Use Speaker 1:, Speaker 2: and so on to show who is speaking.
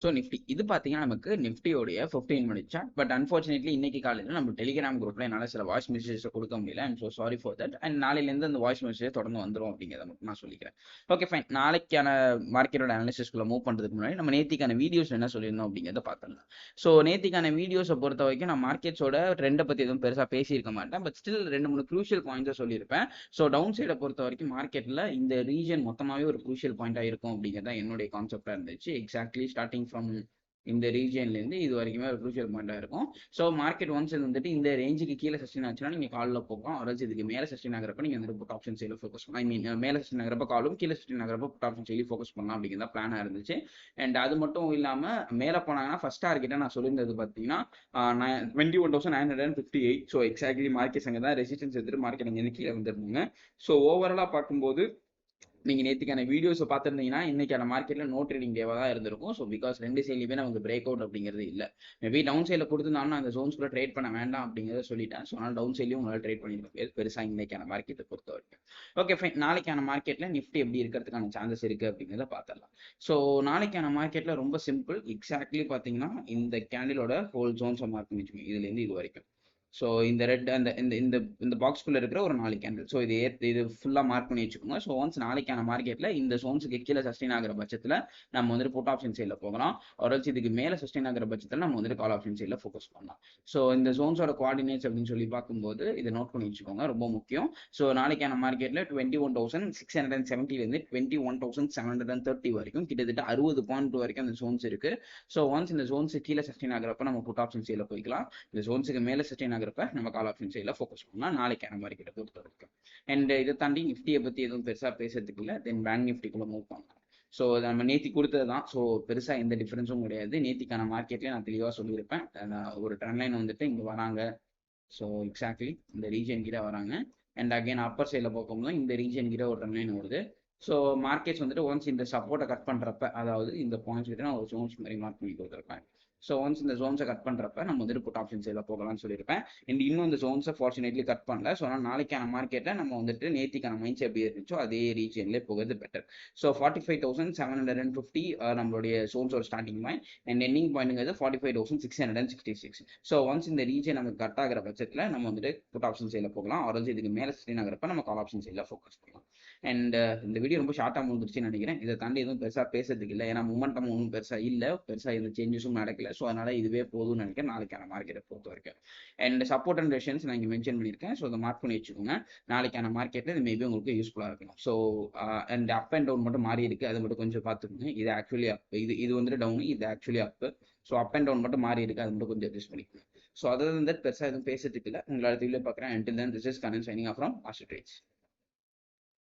Speaker 1: So Nifty இது பார்த்தீங்கன்னா நமக்கு நிஃப்டியோடைய 15 மினிட் சார்ட். பட் அன்ஃபார்ச்சுனேட்லி இன்னைக்கு காலையில் நம்ம டெலிகிராம் குரூப்ல என்னால் சில வாய்ஸ் மெசேஜஸ் கொடுக்க முடியல. I'm so sorry for that. And நாளையிலேருந்து அந்த வாய்ஸ் மெசேஜ் தொடர்ந்து வந்துடும் அப்படிங்கிறத மட்டும் நான் சொல்லிக்கிறேன். Okay fine. நாளைக்கான மார்க்கெட்டோட அனாலிசிஸ்குள்ள மூவ் பண்ணுறதுக்கு முன்னாடி நம்ம நேத்திக்கான வீடியோஸ் என்ன சொல்லியிருந்தோம் அப்படிங்கிறத பார்த்துடலாம். ஸோ நேத்திக்கான வீடியோஸை பொறுத்த வரைக்கும் நான் மார்க்கெட்ஸோட ட்ரெண்டை பற்றி எதுவும் பெருசாக பேசியிருக்க மாட்டேன். பட் ஸ்டில் 2-3 க்ரூஷியல் பாயிண்ட்ஸை சொல்லியிருப்பேன். ஸோ டவுன் சைடை பொறுத்த வரைக்கும் மார்க்கெட்டில் இந்த ரீஜன் மொத்தமாகவே ஒரு க்ரூஷியல் பாயிண்டாக இருக்கும் அப்படிங்கிறத என்னுடைய கான்செப்டாக இருந்துச்சு. எக்ஸாக்ட்லி ஸ்டார்டிங் ஃப்ரம் இந்த ரீஜன்லேருந்து இது வரைக்குமே ஒரு க்ரூஷியல் பாயிண்டாக இருக்கும். ஸோ மார்க்கெட் ஒன்ஸ் வந்துட்டு இந்த ரேஞ்சுக்கு கீழே சஸ்டெயின் ஆச்சுன்னா நீங்கள் காலில் போகும். அரசு இதுக்கு மேலே சஸ்டெயின் ஆகிறப்ப நீங்கள் வந்துட்டு புட் ஆப்ஷன் சைடில் ஃபோக்கஸ் பண்ணலாம். ஐ மீன் மேலே சஸ்டெயின் ஆகிறப்ப காலும், கீழே சஸ்டெயின் ஆகிறப்ப புட் ஆப்ஷன் சைடில் ஃபோக்கஸ் பண்ணலாம் அப்படிங்கிறத பிளானாக இருந்துச்சு. அண்ட் அது மட்டும் இல்லாமல் மேலே போனாங்கன்னா ஃபர்ஸ்ட் டார்கெட்டை நான் சொல்லியிருந்தது பார்த்தீங்கன்னா 21,958. ஸோ எக்ஸாக்ட்லி மார்க்கெட் அங்கே தான் ரெசிஸ்டன்ஸ் எடுத்துட்டு மார்க்கெட் இங்கே கீழே வந்துருந்தாங்க. ஸோ ஓவராலாக பார்க்கும்போது நீங்கள் நேற்றுக்கான வீடியோஸை பார்த்துருந்தீங்கன்னா இன்னைக்கான மார்க்கெட்டில் நோ ட்ரேடிங் டேவாக தான் இருந்திருக்கும். ஸோ பிகாஸ் ரெண்டு சைட்லையுமே நமக்கு பிரேக் அவுட் அப்படிங்கிறது இல்லை. மேபி டவுன் சைடில் கொடுத்துருந்தாலும் அந்த ஜோன்ஸ்குள்ள ட்ரேட் பண்ண வேண்டாம் அப்படிங்கிறத சொல்லிட்டேன். ஸோ அதனால் டவுன் சைட்லையும் உங்களால் ட்ரேட் பண்ணிட்டு பெருசாக இன்னைக்கான மார்க்கெட்டை பொறுத்த வரைக்கும். Okay fine. நாளைக்கான மார்க்கெட்டில் நிஃப்டி எப்படி இருக்கிறதுக்கான சான்சஸ் இருக்குது அப்படிங்கிறத பார்த்துடலாம். ஸோ நாளைக்கான மார்க்கெட்டில் ரொம்ப சிம்பிள். எக்ஸாக்ட்லி பார்த்தீங்கன்னா இந்த கேண்டிலோட ஹோல் ஜோன்ஸை மார்க் பண்ணி வச்சுக்கோங்க இதுலேருந்து இது வரைக்கும். ஸோ இந்த ரெட் அந்த இந்த இந்த இந்த பாக்ஸ்குள்ளே இருக்கிற ஒரு 4 கேண்டில். ஸோ இது ஃபுல்லாக மார்க் பண்ணி வச்சுக்கோங்க. ஸோ ஒன்ஸ் நாளைக்கான மார்க்கெட்டில் இந்த ஜோன்ஸுக்கு கீழே சஸ்டெயின் ஆகிற பட்சத்தில் நம்ம வந்துட்டு புட் ஆப்ஷன் சைடில் போகலாம். ஒருவச்சு இதுக்கு மேலே சஸ்டெயின் ஆகிற பட்சத்தில் நம்ம வந்துட்டு கால் ஆப்ஷன் சைடில் ஃபோக்கஸ் பண்ணலாம். ஸோ இந்த ஜோன்ஸோட கோஆர்டினேட்ஸ் அப்படின்னு சொல்லி பார்க்கும்போது இதை நோட் பண்ணி வச்சுக்கோங்க, ரொம்ப முக்கியம். ஸோ நாளைக்கான மார்க்கெட்டில் 21,670லேருந்து 21,730 வரைக்கும் கிட்டத்தட்ட 60 பாயிண்ட் வரைக்கும் அந்த ஜோன்ஸ் இருக்குது. ஸோ ஒன்ஸ் இந்த ஜோன்ஸு கீழே சஸ்டெயின் ஆகிறப்ப நம்ம புட் ஆப்ஷன் சைடில் போய்க்கலாம். இந்த ஜோன்ஸுக்கு மேலே சஸ்டெயின் நம்ம கால் ஆப்ஷன் சைடில் ஃபோக்கஸ் பண்ணலாம் நாளைக்கான மார்க்கெட்டை பொறுத்த வரைக்கும். அண்ட் இதை தாண்டி நிஃப்டியை பற்றி எதுவும் பெருசாக பேசுறதுக்கு இல்லை. தென் பேங்க் நிஃப்டிக்குள்ளே மூவ் பண்ணலாம். ஸோ நம்ம நேத்தி கொடுத்தது தான். ஸோ பெருசாக எந்த டிஃபரன்ஸும் கிடையாது. நேத்திக்கான மார்க்கெட்லேயே நான் தெளிவாக சொல்லியிருப்பேன். ஒரு ட்ரெண்ட் லைன் வந்துட்டு இங்கே வராங்க. ஸோ எக்ஸாக்ட்லி இந்த ரீஜன் கிட்ட வராங்க. அண்ட் அகைன் அப்பர் சைடில் பார்க்கும்போது இந்த ரீஜன் கிட்ட ஒரு ட்ரெண்ட் லைன் வருது. ஸோ மார்க்கெட்ஸ் வந்துட்டு ஒன்ஸ் இந்த சப்போர்ட்டை கட் பண்ணுறப்ப, அதாவது இந்த பாயிண்ட்ஸ் கிட்ட நான் ஒரு ஜோன்ஸ் மாதிரி மார்க் பண்ணி கொடுத்துருப்பேன். ஸோ ஒன்ஸ் இந்த ஜோன்ஸை கட் பண்ணுறப்ப நம்ம வந்துட்டு புட் ஆப்ஷன் சைடில் போகலாம்னு சொல்லியிருப்பேன். அண்ட் இன்னும் இந்த ஜோன்ஸை ஃபார்ச்சுனேட்லி கட் பண்ணல. ஸோ ஆனால் நாளைக்கான மார்க்கெட்டில் நம்ம வந்துட்டு நேத்திக்கான மைண்ட் செட் எப்படி இருந்துச்சோ அதே ரீஜன்லேயே போகிறது பெட்டர். ஸோ 45,750 நம்மளுடைய ஜோன்ஸோட ஸ்டார்டிங் பாயிண்ட். அண்ட் எண்டிங் பாயிண்ட்ங்கிறது 45,666. ஸோ ஒன்ஸ் இந்த ரீஜன் நமக்கு கட் ஆகிற பட்சத்தில் நம்ம வந்துட்டு புட் ஆப்ஷன் சைடில் போகலாம். ஆரல்ஸ் இதுக்கு மேலே ஸ்டெயின் ஆகிறப்ப நம்ம கால் ஆப்ஷன் சைடில் ஃபோக்கஸ் பண்ணலாம். அண்ட் இந்த வீடியோ ரொம்ப ஷார்ட்டாக முடிஞ்சிருச்சுன்னு நினைக்கிறேன். இதை தாண்டி எதுவும் பெருசாக பேசுறதுக்கு இல்லை. ஏன்னா மொமெண்டம் ஒன்றும் பெருசாக இல்லை, பெருசாக எந்த சேஞ்சஸும் நடக்கல. ஸோ அதனால் இதுவே போதும்னு நினைக்கிறேன் நாளைக்கான மார்க்கெட்டை பொறுத்த வரைக்கும். அண்ட் சப்போர்ட் அண்ட் ரெசிஸ்டன்ஸ் நான் இங்கே மென்ஷன் பண்ணியிருக்கேன். ஸோ அதை மார்க் பண்ணி வச்சுக்கோங்க. நாளைக்கான மார்க்கெட்டில் இது மேபி உங்களுக்கு யூஸ்ஃபுல்லாக இருக்கும். So and up and down மட்டும் மாறி இருக்குது, அது மட்டும் கொஞ்சம் பார்த்துக்கோங்க. இது ஆக்சுவலி அப், இது வந்துட்டு டவுன், இது actually up. So up and down மட்டும் மாறி இருக்குது, அது மட்டும் கொஞ்சம் அட்ஜஸ்ட் பண்ணிக்கோங்க. ஸோ அதர் தன் தட் பெருசாக எதுவும் பேசுறதுக்கு இல்லை. உங்களை அடுத்த வீடியோ பார்க்குறேன். Until then, this is Kanan signing off from Master Trades.